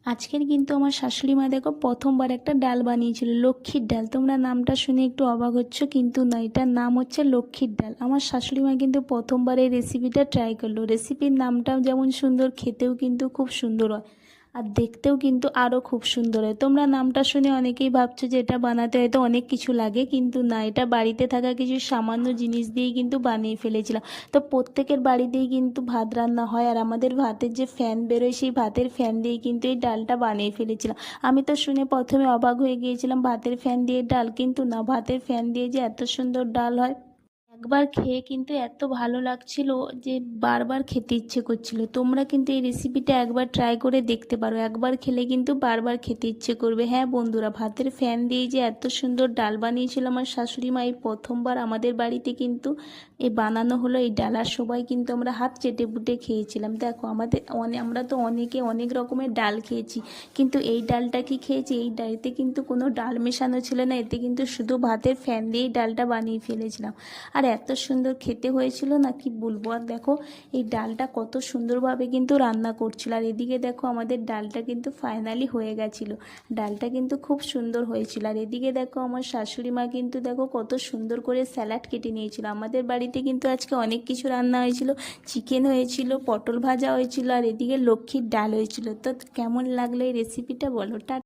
আজকের কিন্তু আমার শাশুড়ি মা দেখো প্রথমবার একটা ডাল বানিয়েছিল, লক্ষ্মীর ডাল। তোমরা নামটা শুনে একটু অবাক হচ্ছ, কিন্তু না, এটার নাম হচ্ছে লক্ষ্মীর ডাল। আমার শাশুড়ি মা কিন্তু প্রথমবার এই রেসিপিটা ট্রাই করলো। রেসিপির নামটাও যেমন সুন্দর, খেতেও কিন্তু খুব সুন্দর হয়, আর দেখতেও কিন্তু আরও খুব সুন্দর হয়। তোমরা নামটা শুনে অনেকেই ভাবছো যে এটা বানাতে হয়তো অনেক কিছু লাগে, কিন্তু না, এটা বাড়িতে থাকা কিছু সামান্য জিনিস দিয়েই কিন্তু বানিয়ে ফেলেছিলাম। তো প্রত্যেকের বাড়িতেই কিন্তু ভাত রান্না হয়, আর আমাদের ভাতের যে ফ্যান বেরোয় সেই ভাতের ফ্যান দিয়েই কিন্তু এই ডালটা বানিয়ে ফেলেছিলাম। আমি তো শুনে প্রথমে অবাক হয়ে গিয়েছিলাম, ভাতের ফ্যান দিয়ে ডাল, কিন্তু না, ভাতের ফ্যান দিয়ে যে এত সুন্দর ডাল হয়, একবার খেয়ে কিন্তু এত ভালো লাগছিল যে বারবার খেতে ইচ্ছে করছিল। তোমরা কিন্তু এই রেসিপিটা একবার ট্রাই করে দেখতে পারো, একবার খেলে কিন্তু বারবার খেতে ইচ্ছে করবে। হ্যাঁ বন্ধুরা, ভাতের ফ্যান দিয়ে যে এত সুন্দর ডাল বানিয়েছিল আমার শাশুড়ি মা, এই প্রথমবার আমাদের বাড়িতে কিন্তু এই বানানো হলো এই ডাল, আর সবাই কিন্তু আমরা হাত চেটে পুটে খেয়েছিলাম। দেখো আমরা তো অনেকে অনেক রকমের ডাল খেয়েছি, কিন্তু এই ডালটা কি খেয়েছি, এই ডালতে কিন্তু কোনো ডাল মেশানো ছিল না, এতে কিন্তু শুধু ভাতের ফ্যান দিয়েই ডালটা বানিয়ে ফেলেছিলাম। আর এত সুন্দর খেতে হয়েছিল না, কি বলবো। আর দেখো এই ডালটা কত সুন্দরভাবে কিন্তু রান্না করছিল, আর এদিকে দেখো আমাদের ডালটা কিন্তু ফাইনালি হয়ে গেছিলো। ডালটা কিন্তু খুব সুন্দর হয়েছিল। আর এদিকে দেখো আমার শাশুড়ি মা কিন্তু দেখো কত সুন্দর করে স্যালাড কেটে নিয়েছিল। আমাদের বাড়িতে কিন্তু আজকে অনেক কিছু রান্না হয়েছিল, চিকেন হয়েছিল, পটল ভাজা হয়েছিল, আর এদিকে লক্ষ্মীর ডাল হয়েছিল। তো কেমন লাগলো এই রেসিপিটা বলো।